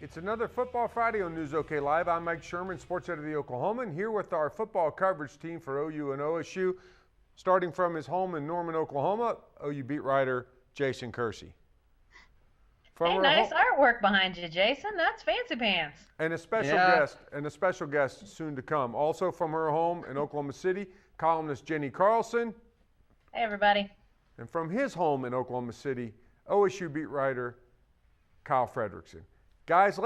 It's another Football Friday on News OK Live. I'm Mike Sherman, sports editor of the Oklahoman, here with our football coverage team for OU and OSU. Starting from his home in Norman, Oklahoma, OU beat writer Jason Kersey. From hey, nice artwork behind you, Jason. That's fancy pants. And a special guest soon to come. Also from her home in Oklahoma City, columnist Jenny Carlson. Hey, everybody. And from his home in Oklahoma City, OSU beat writer Kyle Fredrickson. Guys,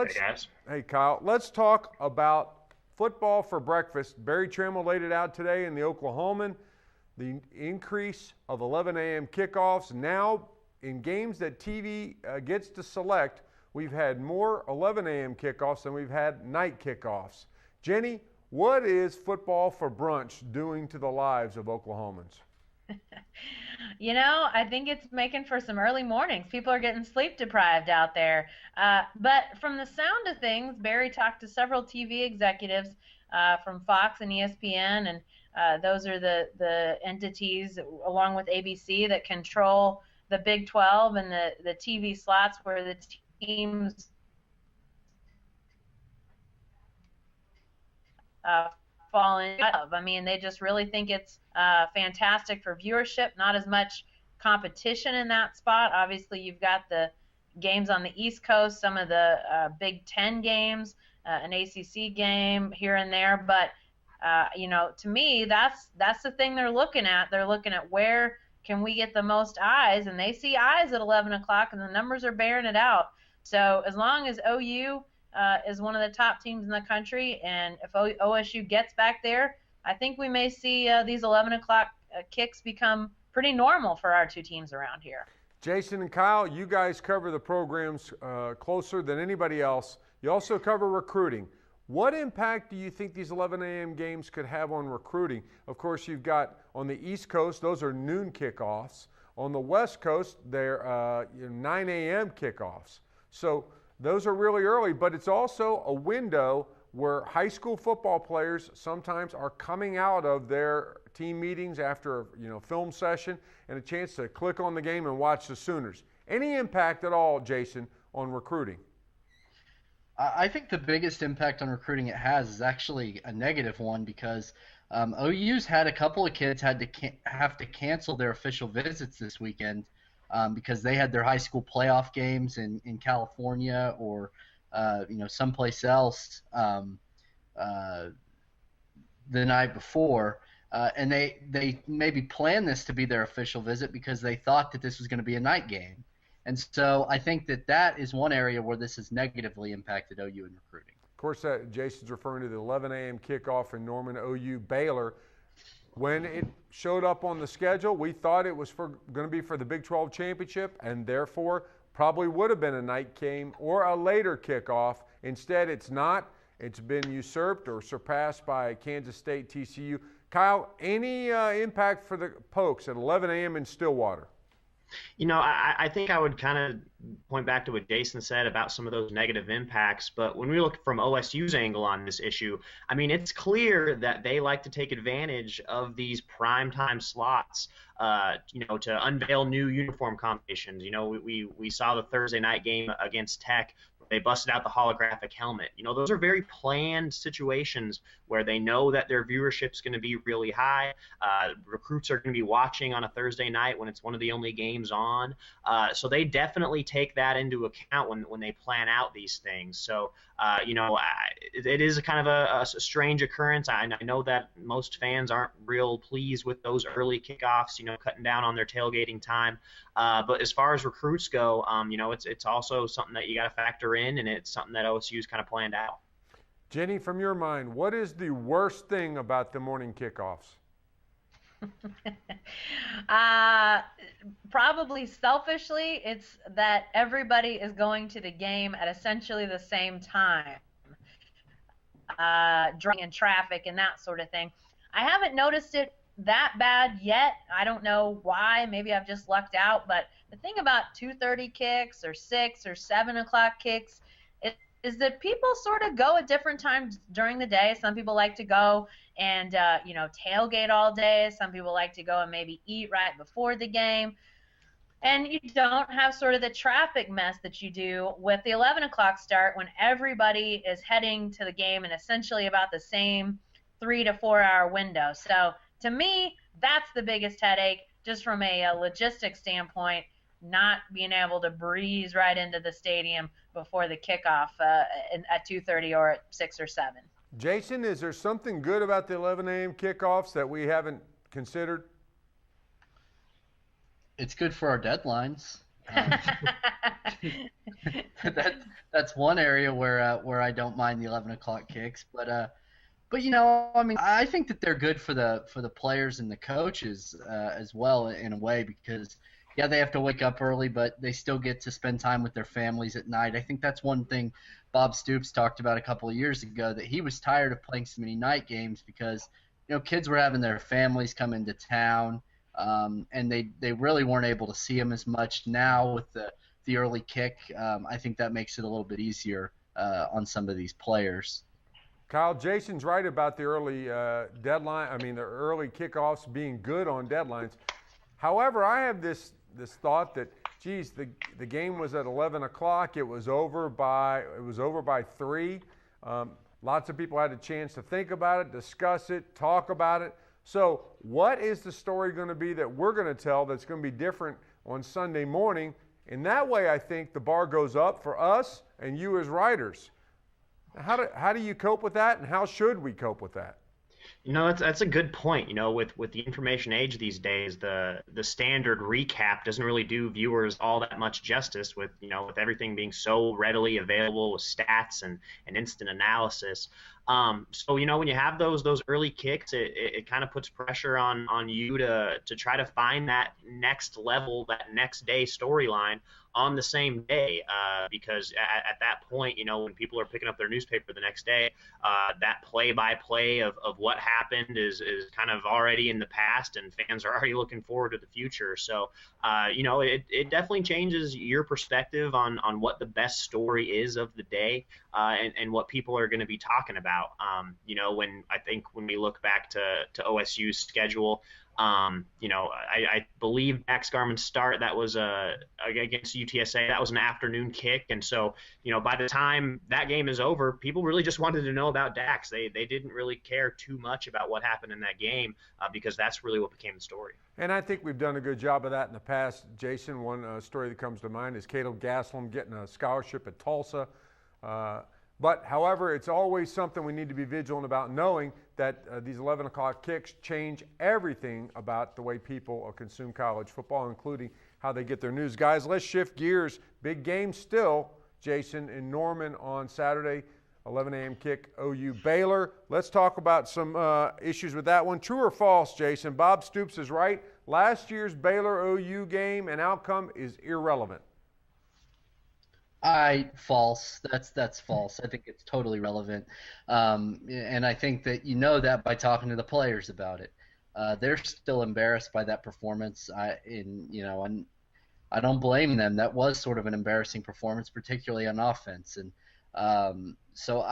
hey Kyle, let's talk about football for breakfast. Barry Trammell laid it out today in the Oklahoman. The increase of 11 a.m. kickoffs. Now, in games that TV gets to select, we've had more 11 a.m. kickoffs than we've had night kickoffs. Jenny, what is football for brunch doing to the lives of Oklahomans? You know, I think it's making for some early mornings. People are getting sleep deprived out there. But from the sound of things, Barry talked to several TV executives from Fox and ESPN, and those are the entities, along with ABC, that control the Big 12 and the TV slots where the teams fall in love. I mean, they just really think it's fantastic for viewership, not as much competition in that spot. Obviously, you've got the games on the East Coast, some of the Big Ten games, an ACC game here and there, but you know, to me, that's the thing they're looking at. They're looking at where can we get the most eyes, and they see eyes at 11 o'clock, and the numbers are bearing it out. So as long as OU is one of the top teams in the country, and if OSU gets back there, I think we may see these 11 o'clock kicks become pretty normal for our two teams around here. Jason and Kyle, you guys cover the programs closer than anybody else. You also cover recruiting. What impact do you think these 11 a.m. games could have on recruiting? Of course, you've got on the East Coast, those are noon kickoffs. On the West Coast, they're 9 a.m. kickoffs. So those are really early, but it's also a window where high school football players sometimes are coming out of their team meetings after film session and a chance to click on the game and watch the Sooners. Any impact at all, Jason, on recruiting? I think the biggest impact on recruiting it has is actually a negative one, because OU's had a couple of kids have to cancel their official visits this weekend because they had their high school playoff games in California or someplace else the night before, and they maybe planned this to be their official visit because they thought that this was going to be a night game. And so I think that is one area where this has negatively impacted OU in recruiting. Of course, Jason's referring to the 11 a.m. kickoff in Norman, OU Baylor. When it showed up on the schedule, we thought it was going to be for the Big 12 championship, and therefore probably would have been a night game or a later kickoff. Instead, it's not. It's been usurped or surpassed by Kansas State, TCU. Kyle, any impact for the Pokes at 11 a.m. in Stillwater? You know, I think I would kind of point back to what Jason said about some of those negative impacts. But when we look from OSU's angle on this issue, I mean, it's clear that they like to take advantage of these primetime slots, to unveil new uniform combinations. You know, we saw the Thursday night game against Tech. They busted out the holographic helmet. You know, those are very planned situations where they know that their viewership's going to be really high. Recruits are going to be watching on a Thursday night when it's one of the only games on. So they definitely take that into account when they plan out these things. So, it is a kind of a strange occurrence. I know that most fans aren't real pleased with those early kickoffs, cutting down on their tailgating time. But as far as recruits go, it's also something that you got to factor in, and it's something that OSU's kind of planned out. Jenny, from your mind, what is the worst thing about the morning kickoffs? Probably selfishly, it's that everybody is going to the game at essentially the same time, during traffic and that sort of thing. I haven't noticed it that bad yet. I don't know why. Maybe I've just lucked out. But the thing about 2:30 kicks or 6 or 7 o'clock kicks is that people sort of go at different times during the day. Some people like to go and tailgate all day. Some people like to go and maybe eat right before the game. And you don't have sort of the traffic mess that you do with the 11 o'clock start when everybody is heading to the game in essentially about the same 3 to 4 hour window. So to me, that's the biggest headache just from a logistics standpoint, not being able to breeze right into the stadium before the kickoff at 2:30 or at 6 or 7. Jason, is there something good about the 11 a.m. kickoffs that we haven't considered? It's good for our deadlines. That's one area where I don't mind the 11 o'clock kicks, but I mean, I think that they're good for the players and the coaches as well in a way, because yeah, they have to wake up early, but they still get to spend time with their families at night. I think that's one thing Bob Stoops talked about a couple of years ago, that he was tired of playing so many night games because kids were having their families come into town. And they really weren't able to see him as much. Now with the early kick, I think that makes it a little bit easier on some of these players. Kyle, Jason's right about the early deadline. I mean, the early kickoffs being good on deadlines. However, I have this thought that, geez, the game was at 11 o'clock. It was over by 3. Lots of people had a chance to think about it, discuss it, talk about it. So what is the story going to be that we're going to tell that's going to be different on Sunday morning? In that way, I think the bar goes up for us and you as writers. How do you cope with that, and how should we cope with that? That's a good point. With the information age these days, the standard recap doesn't really do viewers all that much justice with everything being so readily available with stats and instant analysis. So when you have those early kicks, it kind of puts pressure on you to try to find that next level, that next day storyline on the same day, because at that point, when people are picking up their newspaper the next day, that play-by-play of what happened is kind of already in the past, and fans are already looking forward to the future. So, it definitely changes your perspective on what the best story is of the day, and what people are going to be talking about. When we look back to OSU's schedule, I believe Dax Garman's start, that was against UTSA, that was an afternoon kick, and so by the time that game is over, people really just wanted to know about Dax. They didn't really care too much about what happened in that game, because that's really what became the story. And I think we've done a good job of that in the past. Jason, one story that comes to mind is Caleb Gaslam getting a scholarship at Tulsa. But, however, it's always something we need to be vigilant about, knowing that these 11 o'clock kicks change everything about the way people consume college football, including how they get their news. Guys, let's shift gears. Big game still, Jason, in Norman on Saturday, 11 a.m. kick, OU Baylor. Let's talk about some issues with that one. True or false, Jason? Bob Stoops is right. Last year's Baylor-OU game and outcome is irrelevant. False. That's false. I think it's totally relevant, and I think that that by talking to the players about it. They're still embarrassed by that performance. And I don't blame them. That was sort of an embarrassing performance, particularly on offense. And so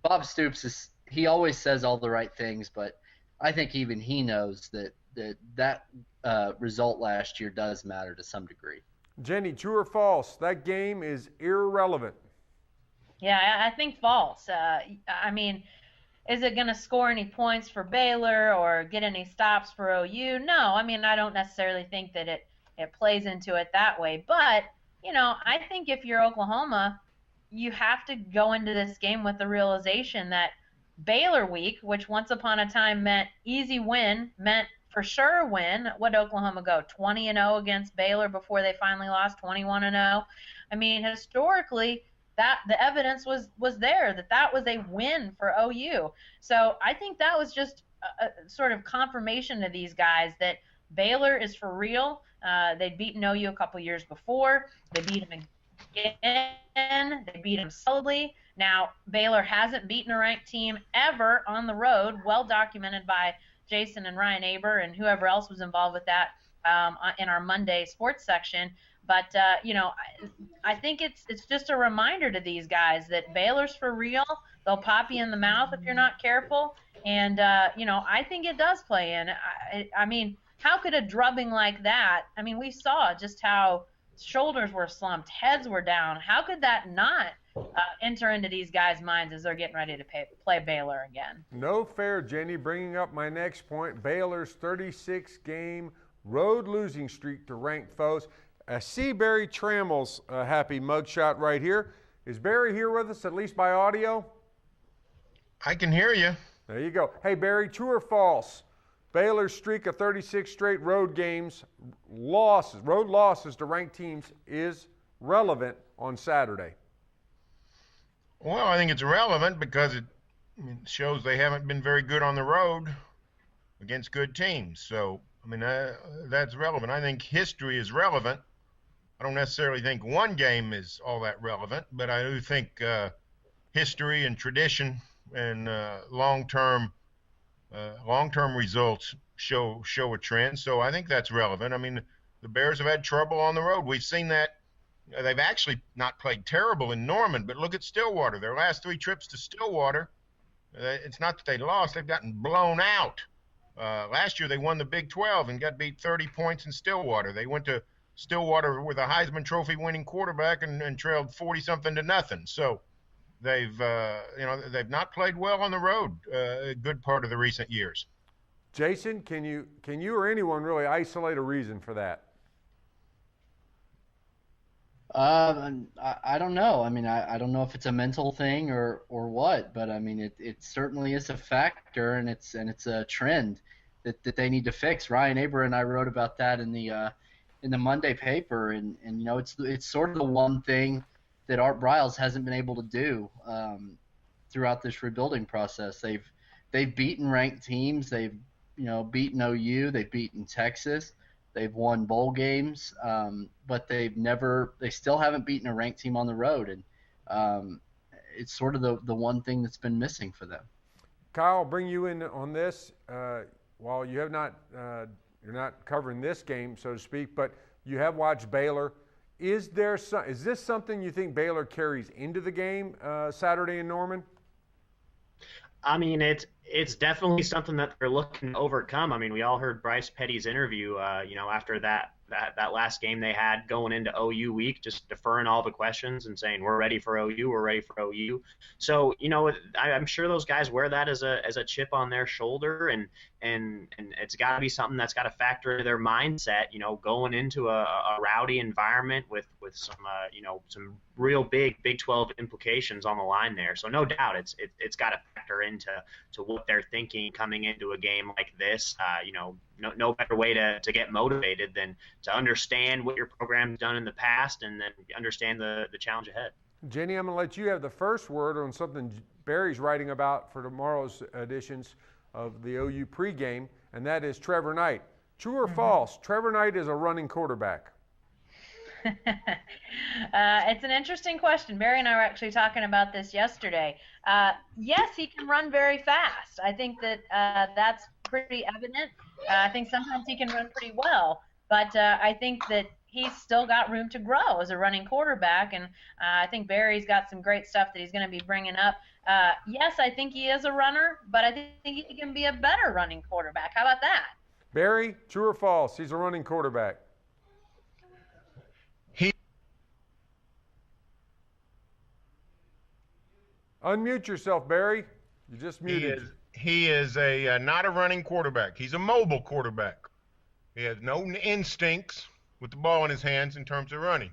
Bob Stoops he always says all the right things, but I think even he knows that result last year does matter to some degree. Jenny, true or false? That game is irrelevant. Yeah, I think false. I mean, is it going to score any points for Baylor or get any stops for OU? No, I mean, I don't necessarily think that it plays into it that way. But, I think if you're Oklahoma, you have to go into this game with the realization that Baylor week, which once upon a time meant easy win, meant for sure win. What did Oklahoma go 20-0 against Baylor before they finally lost 21-0? I mean, historically, that the evidence was there that was a win for OU. So I think that was just a sort of confirmation to these guys that Baylor is for real. They'd beaten OU a couple years before. They beat them again. They beat them solidly. Now, Baylor hasn't beaten a ranked team ever on the road, well documented by Jason and Ryan Aber and whoever else was involved with that in our Monday sports section. But, I think it's just a reminder to these guys that Baylor's for real. They'll pop you in the mouth if you're not careful. And, I think it does play in. I mean, how could a drubbing like that, I mean, we saw just how shoulders were slumped, heads were down. How could that not enter into these guys' minds as they're getting ready to play Baylor again? No fair, Jenny, bringing up my next point. Baylor's 36-game road losing streak to ranked foes. I see Barry Trammell's happy mugshot right here. Is Barry here with us, at least by audio? I can hear you. There you go. Hey, Barry, true or false? Baylor's streak of 36 straight road games, road losses to ranked teams is relevant on Saturday. Well, I think it's relevant because it shows they haven't been very good on the road against good teams. So, I mean, that's relevant. I think history is relevant. I don't necessarily think one game is all that relevant, but I do think history and tradition and long-term results show a trend. So I think that's relevant. I mean, the Bears have had trouble on the road. We've seen that. They've actually not played terrible in Norman, but look at Stillwater. Their last 3 trips to Stillwater, it's not that they lost. They've gotten blown out. Last year they won the Big 12 and got beat 30 points in Stillwater. They went to Stillwater with a Heisman Trophy winning quarterback and trailed 40-something to nothing. So they've not played well on the road a good part of the recent years. Jason, can you or anyone really isolate a reason for that? I don't know. I mean, I don't know if it's a mental thing or what, but I mean, it certainly is a factor, and it's a trend that they need to fix. Ryan Aber and I wrote about that in the Monday paper, and you know, it's sort of the one thing that Art Briles hasn't been able to do throughout this rebuilding process. They've beaten ranked teams. They've beaten OU. They've beaten Texas. They've won bowl games, but they still haven't beaten a ranked team on the road, and it's sort of the one thing that's been missing for them. Kyle, I'll bring you in on this. While you have not, you're not covering this game, so to speak, but you have watched Baylor. Is this something you think Baylor carries into the game Saturday in Norman? I mean, it's definitely something that they're looking to overcome. I mean, we all heard Bryce Petty's interview, after that last game they had going into OU week, just deferring all the questions and saying, we're ready for OU, we're ready for OU. So, I'm sure those guys wear that as a chip on their shoulder, and it's got to be something that's got to factor into their mindset, going into a rowdy environment with some, some real big Big 12 implications on the line there. So no doubt it's got to factor into what they're thinking coming into a game like this. No better way to get motivated than to understand what your program's done in the past and then understand the challenge ahead. Jenny, I'm going to let you have the first word on something Barry's writing about for tomorrow's editions of the OU pregame, and that is Trevor Knight. True or false, Trevor Knight is a running quarterback? It's an interesting question. Barry and I were actually talking about this yesterday. Yes, he can run very fast. I think that that's pretty evident. I think sometimes he can run pretty well, but I think that he's still got room to grow as a running quarterback, and I think Barry's got some great stuff that he's going to be bringing up. Yes, I think he is a runner, but I think he can be a better running quarterback. How about that? Barry, true or false, he's a running quarterback? Unmute yourself, Barry. You just muted. He is not a running quarterback. He's a mobile quarterback. He has no instincts with the ball in his hands in terms of running.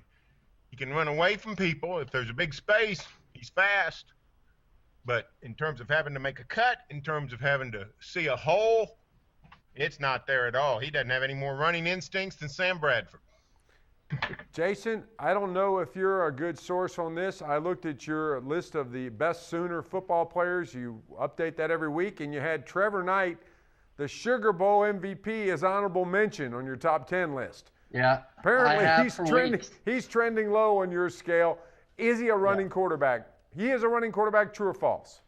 He can run away from people. If there's a big space, he's fast. But in terms of having to make a cut, in terms of having to see a hole, it's not there at all. He doesn't have any more running instincts than Sam Bradford. Jason, I don't know if you're a good source on this. I looked at your list of the best Sooner football players. You update that every week, and you had Trevor Knight, the Sugar Bowl MVP, as honorable mention on your top 10 list. Yeah. Apparently he's trending low on your scale. Is he a running quarterback? He is a running quarterback, true or false?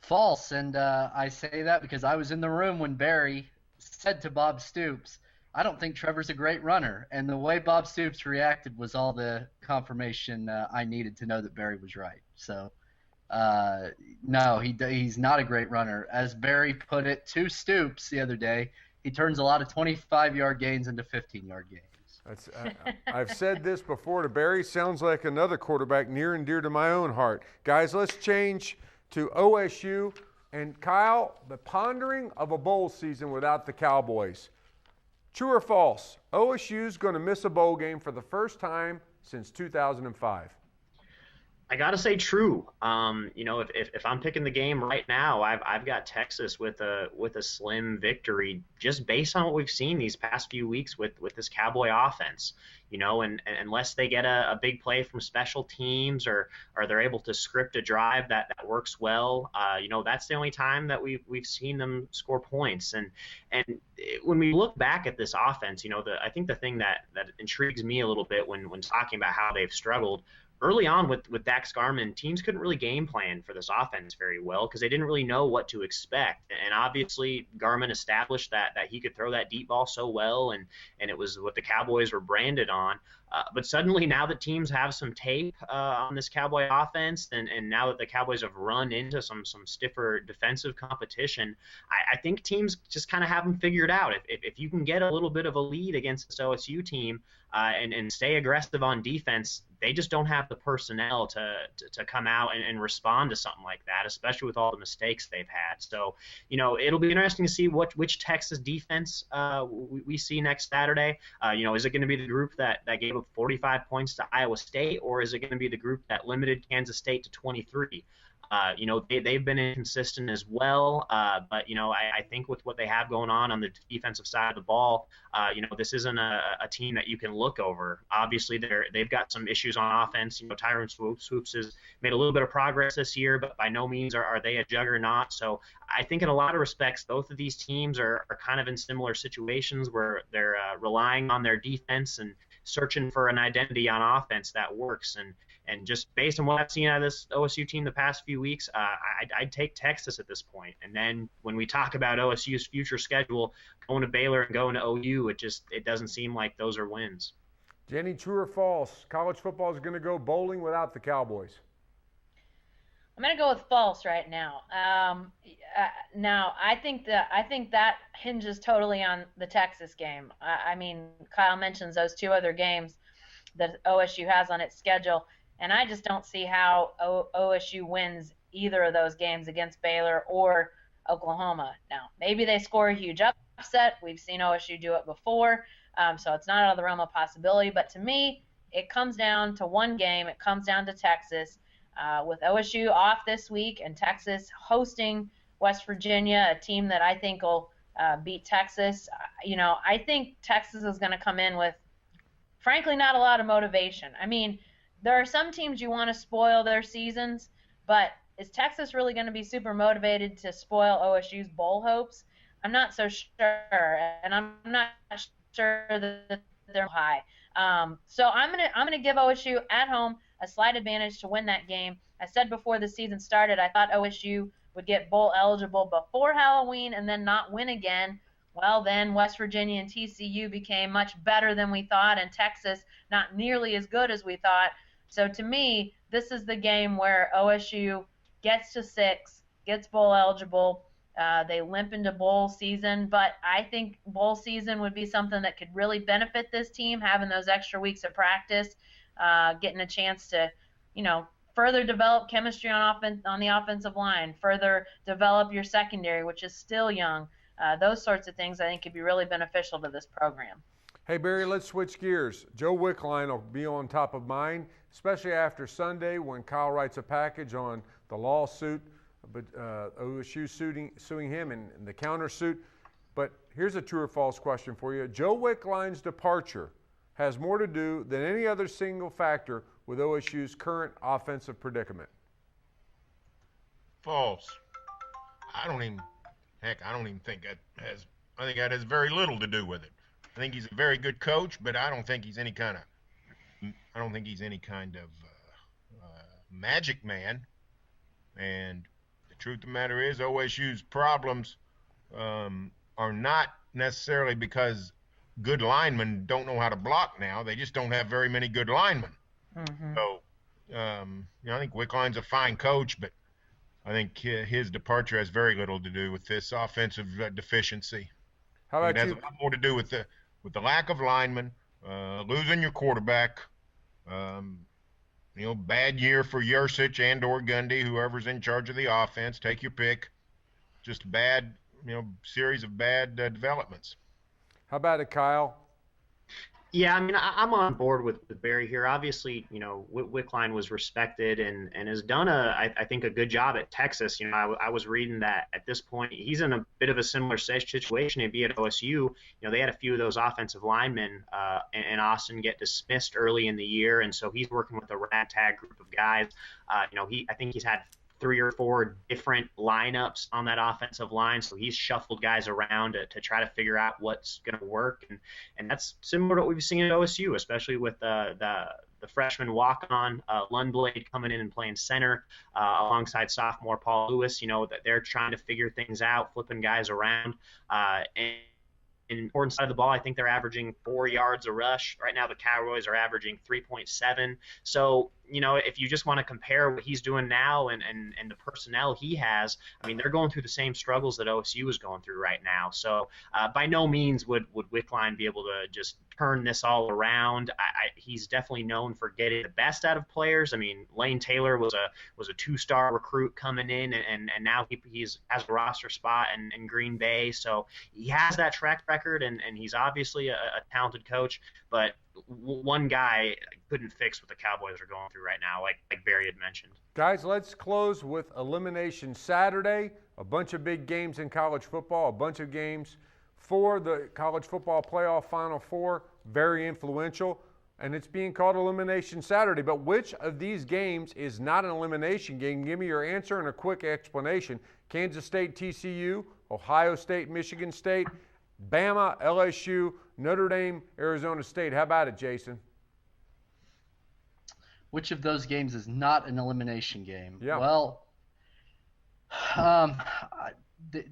False, and I say that because I was in the room when Barry said to Bob Stoops, I don't think Trevor's a great runner. And the way Bob Stoops reacted was all the confirmation I needed to know that Barry was right. So, no, he's not a great runner. As Barry put it to Stoops the other day, he turns a lot of 25-yard gains into 15-yard gains. I've said this before to Barry. Sounds like another quarterback near and dear to my own heart. Guys, let's change to OSU. And Kyle, the pondering of a bowl season without the Cowboys. True or false? OSU's going to miss a bowl game for the first time since 2005. I gotta say true. If I'm picking the game right now, I've got Texas with a slim victory, just based on what we've seen these past few weeks with this Cowboy offense. And unless they get a big play from special teams or they're able to script a drive that works well, that's the only time that we've seen them score points. And when we look back at this offense, I think the thing that intrigues me a little bit when talking about how they've struggled. Early on with Dax Garman, teams couldn't really game plan for this offense very well because they didn't really know what to expect. And obviously, Garman established that he could throw that deep ball so well, and it was what the Cowboys were branded on. But suddenly, now that teams have some tape on this Cowboy offense, and now that the Cowboys have run into some stiffer defensive competition, I think teams just kind of have them figured out. If you can get a little bit of a lead against this OSU team and stay aggressive on defense, they just don't have the personnel to come out and respond to something like that, especially with all the mistakes they've had. So, it'll be interesting to see which Texas defense we see next Saturday. Is it going to be the group that gave up 45 points to Iowa State, or is it going to be the group that limited Kansas State to 23? They've been inconsistent as well, but I think with what they have going on the defensive side of the ball, this isn't a team that you can look over. Obviously, they've got some issues on offense. Tyron Swoops has made a little bit of progress this year, but by no means are they a juggernaut. So I think in a lot of respects, both of these teams are kind of in similar situations where they're relying on their defense and searching for an identity on offense that works. And just based on what I've seen out of this OSU team the past few weeks, I'd take Texas at this point. And then when we talk about OSU's future schedule, going to Baylor and going to OU, it doesn't seem like those are wins. Jenny, true or false? College football is going to go bowling without the Cowboys. I'm going to go with false right now. Now, I think that hinges totally on the Texas game. I mean, Kyle mentions those two other games that OSU has on its schedule, and I just don't see how OSU wins either of those games against Baylor or Oklahoma. Now, maybe they score a huge upset. We've seen OSU do it before, so it's not out of the realm of possibility. But to me, it comes down to one game. It comes down to Texas. With OSU off this week and Texas hosting West Virginia, a team that I think will beat Texas, I think Texas is going to come in with, frankly, not a lot of motivation. I mean, there are some teams you want to spoil their seasons, but is Texas really going to be super motivated to spoil OSU's bowl hopes? I'm not so sure, and I'm not sure that they're high. So I'm gonna give OSU at home a slight advantage to win that game. I said before the season started, I thought OSU would get bowl eligible before Halloween and then not win again. Well, then West Virginia and TCU became much better than we thought, and Texas not nearly as good as we thought. So to me, this is the game where OSU gets to 6, gets bowl eligible. They limp into bowl season, but I think bowl season would be something that could really benefit this team, having those extra weeks of practice, getting a chance to, further develop chemistry on the offensive line, further develop your secondary, which is still young. Those sorts of things I think could be really beneficial to this program. Hey, Barry, let's switch gears. Joe Wickline will be on top of mind, especially after Sunday when Kyle writes a package on the lawsuit, but OSU suing him and the countersuit. But here's a true or false question for you. Joe Wickline's departure has more to do than any other single factor with OSU's current offensive predicament. False. I don't even think that has. I think that has very little to do with it. I think he's a very good coach, but I don't think he's any kind of magic man. And the truth of the matter is, OSU's problems are not necessarily because good linemen don't know how to block now. They just don't have very many good linemen. Mm-hmm. So, I think Wickline's a fine coach, but I think his departure has very little to do with this offensive deficiency. How It about has you? a lot more to do with the lack of linemen, losing your quarterback, um, bad year for Yurcich and or Gundy, whoever's in charge of the offense. Take your pick. Just bad, series of bad developments. How about it, Kyle? Yeah, I mean, I'm on board with Barry here. Obviously, Wickline was respected and has done I think a good job at Texas. I was reading that at this point he's in a bit of a similar situation. He'd be at OSU. They had a few of those offensive linemen in Austin get dismissed early in the year, and so he's working with a ragtag group of guys. I think he's had 3 or 4 different lineups on that offensive line. So he's shuffled guys around to try to figure out what's going to work. And that's similar to what we've seen at OSU, especially with the freshman walk-on Lundblade coming in and playing center alongside sophomore Paul Lewis. That they're trying to figure things out, flipping guys around. And in important side of the ball, I think they're averaging 4 yards a rush. Right now, the Cowboys are averaging 3.7. So, if you just want to compare what he's doing now and the personnel he has, I mean, they're going through the same struggles that OSU is going through right now. So, by no means would Wickline be able to just turn this all around. He's definitely known for getting the best out of players. I mean, Lane Taylor was a 2-star recruit coming in, and now he's has a roster spot in Green Bay. So he has that track record, and he's obviously a talented coach. But one guy couldn't fix what the Cowboys are going through right now, like Barry had mentioned. Guys, let's close with Elimination Saturday. A bunch of big games in college football, a bunch of games for the college football playoff Final Four, very influential, and it's being called Elimination Saturday. But which of these games is not an elimination game? Give me your answer and a quick explanation. Kansas State, TCU, Ohio State, Michigan State, Bama, LSU, Notre Dame, Arizona State. How about it, Jason? Which of those games is not an elimination game? Yeah. Well,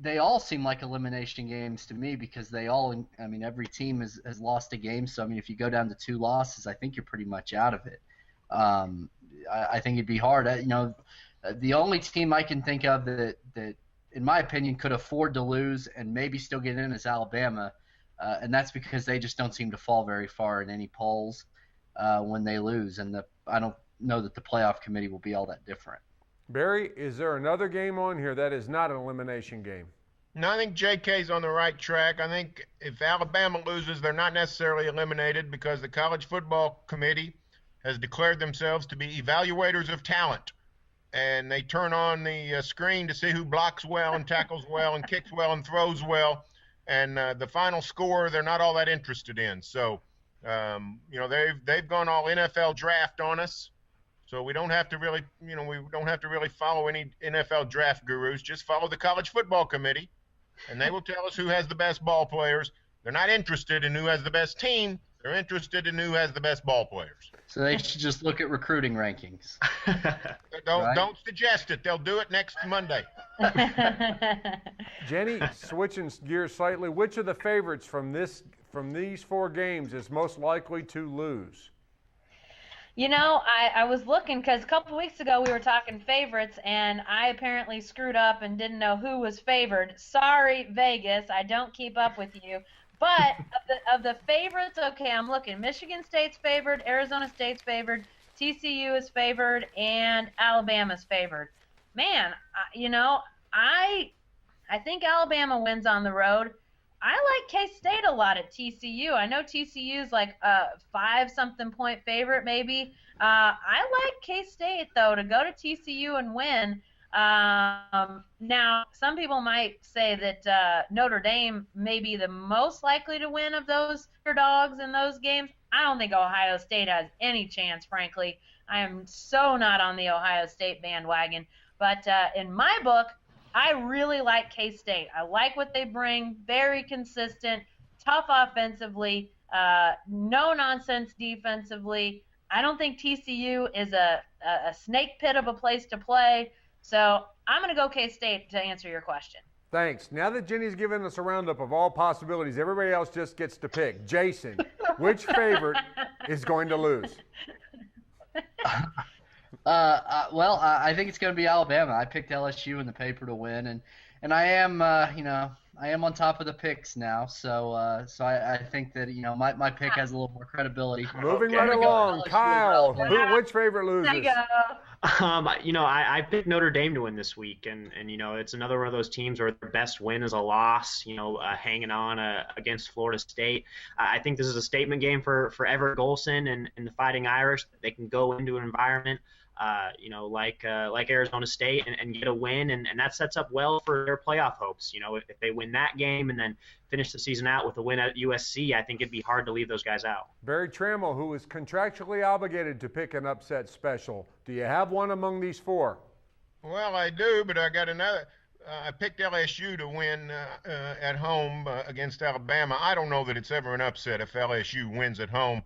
they all seem like elimination games to me because they all, I mean, every team has lost a game. So, I mean, if you go down to 2 losses, I think you're pretty much out of it. I think it'd be hard. The only team I can think of that in my opinion, could afford to lose and maybe still get in is Alabama, and that's because they just don't seem to fall very far in any polls when they lose, and I don't know that the playoff committee will be all that different. Barry, is there another game on here that is not an elimination game? No, I think JK's on the right track. I think if Alabama loses, they're not necessarily eliminated because the College Football Committee has declared themselves to be evaluators of talent. And they turn on the screen to see who blocks well and tackles well and kicks well and throws well. And the final score, they're not all that interested in. So, they've gone all NFL draft on us. So we don't have to really, follow any NFL draft gurus. Just follow the College Football Committee, and they will tell us who has the best ball players. They're not interested in who has the best team. They're interested in who has the best ball players. So they should just look at recruiting rankings. Don't suggest it. They'll do it next Monday. Jenny, switching gears slightly, which of the favorites from these 4 games is most likely to lose? I was looking because a couple weeks ago we were talking favorites, and I apparently screwed up and didn't know who was favored. Sorry, Vegas, I don't keep up with you. But of the favorites, okay, I'm looking. Michigan State's favored, Arizona State's favored, TCU is favored, and Alabama's favored. Man, I think Alabama wins on the road. I like K-State a lot at TCU. I know TCU's like a 5-something point favorite maybe. I like K-State, though, to go to TCU and win. Now, some people might say that Notre Dame may be the most likely to win of those underdogs in those games. I don't think Ohio State has any chance, frankly. I am so not on the Ohio State bandwagon. But in my book, I really like K-State. I like what they bring, very consistent, tough offensively, no-nonsense defensively. I don't think TCU is a snake pit of a place to play. So I'm going to go K-State to answer your question. Thanks. Now that Jenny's given us a roundup of all possibilities, everybody else just gets to pick. Jason, which favorite is going to lose? I think it's going to be Alabama. I picked LSU in the paper to win, and I am, I am on top of the picks now, so I think that my pick has a little more credibility. Moving Okay. right along, LSU is Kyle. relevant. Which favorite There you loses? go. I picked Notre Dame to win this week, and it's another one of those teams where their best win is a loss. Hanging on against Florida State. I think this is a statement game for Everett Golson and the Fighting Irish. They can go into an environment, like Arizona State and get a win, and that sets up well for their playoff hopes. If they win that game and then finish the season out with a win at USC, I think it'd be hard to leave those guys out. Barry Trammell, who is contractually obligated to pick an upset special. Do you have one among these four? Well, I do, but I got another. I picked LSU to win at home against Alabama. I don't know that it's ever an upset if LSU wins at home,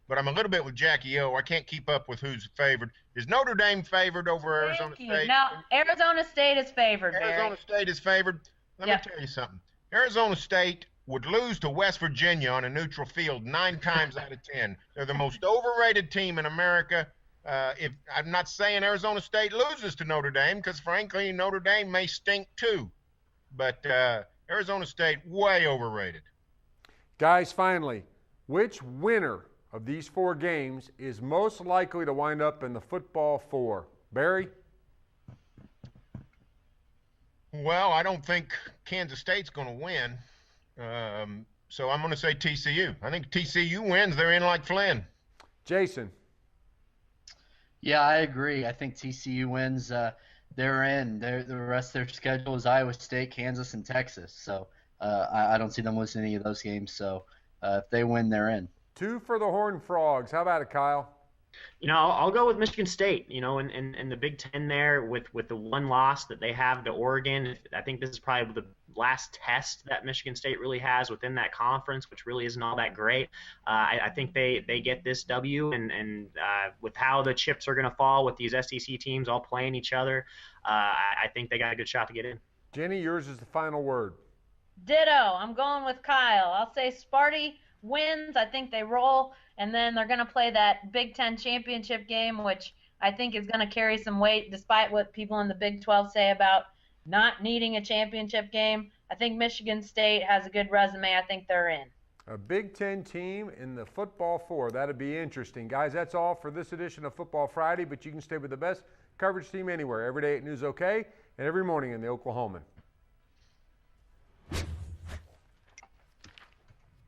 but I'm a little bit with Jackie O. I can't keep up with who's favored. Is Notre Dame favored over Arizona Thank you. State? Now, Arizona State is favored, Barry. Arizona State is favored. Let me tell you something. Arizona State would lose to West Virginia on a neutral field 9 times out of 10. They're the most overrated team in America. If I'm not saying Arizona State loses to Notre Dame, because frankly Notre Dame may stink too, but Arizona State way overrated. Guys, finally, which winner of these 4 games is most likely to wind up in the football 4? Barry? Well, I don't think Kansas State's going to win, so I'm going to say TCU. I think TCU wins. They're in like Flynn. Jason? Yeah, I agree. I think TCU wins. They're in. The rest of their schedule is Iowa State, Kansas, and Texas. So I don't see them losing any of those games. So if they win, they're in. 2 for the Horned Frogs. How about it, Kyle? I'll go with Michigan State. In the Big Ten there with the one loss that they have to Oregon. I think this is probably the last test that Michigan State really has within that conference, which really isn't all that great. I think they get this W, and with how the chips are going to fall with these SEC teams all playing each other, I think they got a good shot to get in. Jenny, yours is the final word. Ditto. I'm going with Kyle. I'll say Sparty wins. I think they roll, and then they're going to play that Big Ten championship game, which I think is going to carry some weight despite what people in the Big 12 say about not needing a championship game. I think Michigan State has a good resume. I think they're in. A Big Ten team in the football 4. That'd be interesting. Guys, that's all for this edition of Football Friday, but you can stay with the best coverage team anywhere, every day at News OK and every morning in the Oklahoman.